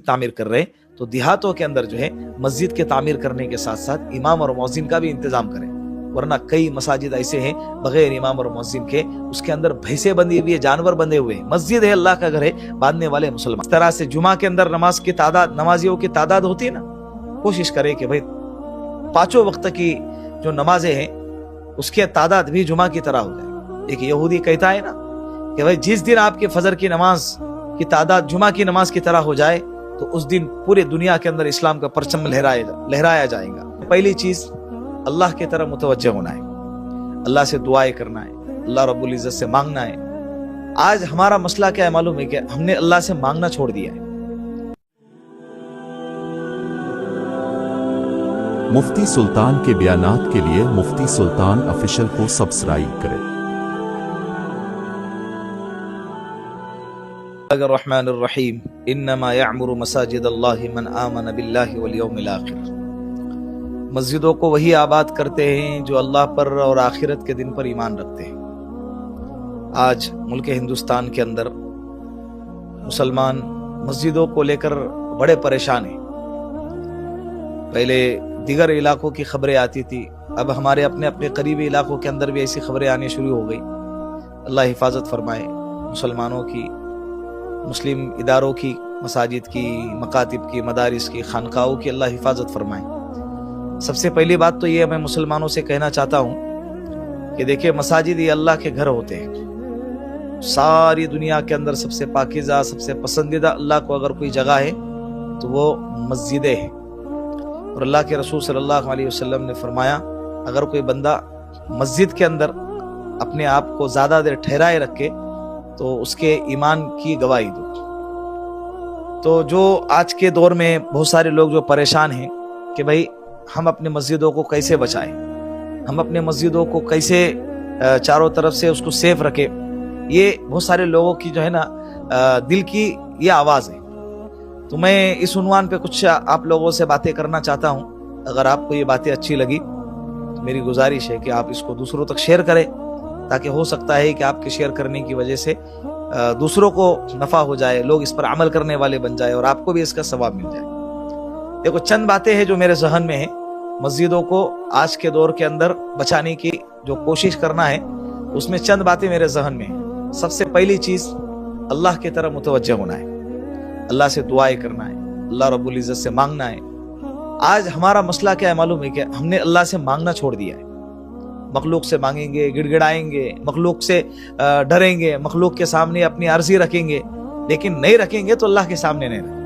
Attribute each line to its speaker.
Speaker 1: تعمیر کر رہے ہیں تو دیہاتوں کے اندر جو ہے مسجد کے تعمیر کرنے کے ساتھ ساتھ امام اور مؤذن کا بھی انتظام کریں، ورنہ کئی مساجد ایسے ہیں بغیر امام اور مؤذن کے، اس کے اندر بھینسیں بندھی ہوئی ہے، جانور بندھے ہوئے ہیں، مسجد ہے، اللہ کا گھر ہے، باندھنے والے مسلمان۔ اس طرح سے جمعہ کے اندر نمازیوں کی تعداد ہوتی ہے نا، کوشش کرے کہ بھائی پانچوں وقت کی جو نمازیں ہیں اس کی تعداد بھی جمعہ کی طرح ہو جائے۔ ایک یہودی کہتا ہے نا کہ بھائی جس دن آپ کے فجر کی نماز کی تعداد جمعہ کی نماز کی طرح ہو جائے تو اس دن پورے دنیا کے اندر اسلام کا پرچم لہرایا جائے گا۔ پہلی چیز اللہ کی طرف متوجہ ہونا ہے، اللہ سے دعائیں کرنا ہے، اللہ رب العزت سے مانگنا ہے۔ آج ہمارا مسئلہ کیا ہے معلوم ہے کہ ہم نے اللہ سے مانگنا چھوڑ دیا ہے۔
Speaker 2: مفتی سلطان کے بیانات کے لیے مفتی سلطان آفیشل کو سبسکرائب کریں۔
Speaker 1: الرحمن الرحیم انما یعمر مساجد اللہ من آمن باللہ والیوم الآخر۔ مسجدوں کو وہی آباد کرتے ہیں جو اللہ پر اور آخرت کے دن پر ایمان رکھتے ہیں۔ آج ملک ہندوستان کے اندر مسلمان مسجدوں کو لے کر بڑے پریشان ہیں۔ پہلے دیگر علاقوں کی خبریں آتی تھی، اب ہمارے اپنے قریبی علاقوں کے اندر بھی ایسی خبریں آنی شروع ہو گئی۔ اللہ حفاظت فرمائے مسلمانوں کی، مسلم اداروں کی، مساجد کی، مکاتب کی، مدارس کی، خانقاہوں کی اللہ حفاظت فرمائے۔ سب سے پہلی بات تو یہ میں مسلمانوں سے کہنا چاہتا ہوں کہ دیکھیں مساجد یہ اللہ کے گھر ہوتے ہیں۔ ساری دنیا کے اندر سب سے پاکیزہ، سب سے پسندیدہ اللہ کو اگر کوئی جگہ ہے تو وہ مسجدیں ہیں۔ اور اللہ کے رسول صلی اللہ علیہ وسلم نے فرمایا اگر کوئی بندہ مسجد کے اندر اپنے آپ کو زیادہ دیر ٹھہرائے رکھے تو اس کے ایمان کی گواہی دو۔ تو جو آج کے دور میں بہت سارے لوگ جو پریشان ہیں کہ بھائی ہم اپنے مسجدوں کو کیسے بچائیں، ہم اپنے مسجدوں کو کیسے چاروں طرف سے اس کو سیف رکھیں، یہ بہت سارے لوگوں کی جو ہے نا دل کی یہ آواز ہے۔ تو میں اس عنوان پہ کچھ آپ لوگوں سے باتیں کرنا چاہتا ہوں۔ اگر آپ کو یہ باتیں اچھی لگی تو میری گزارش ہے کہ آپ اس کو دوسروں تک شیئر کریں، تاکہ ہو سکتا ہے کہ آپ کے شیئر کرنے کی وجہ سے دوسروں کو نفع ہو جائے، لوگ اس پر عمل کرنے والے بن جائے اور آپ کو بھی اس کا ثواب مل جائے۔ دیکھو چند باتیں ہیں جو میرے ذہن میں ہیں، مسجدوں کو آج کے دور کے اندر بچانے کی جو کوشش کرنا ہے اس میں چند باتیں میرے ذہن میں ہیں۔ سب سے پہلی چیز اللہ کی طرف متوجہ ہونا ہے، اللہ سے دعائیں کرنا ہے، اللہ رب العزت سے مانگنا ہے۔ آج ہمارا مسئلہ کیا ہے معلوم ہے کہ ہم نے اللہ سے مانگنا چھوڑ دیا ہے۔ مخلوق سے مانگیں گے، گڑ گڑائیں گے، مخلوق سے ڈریں گے، مخلوق کے سامنے اپنی عرضی رکھیں گے، لیکن نہیں رکھیں گے تو اللہ کے سامنے نہیں رکھیں گے۔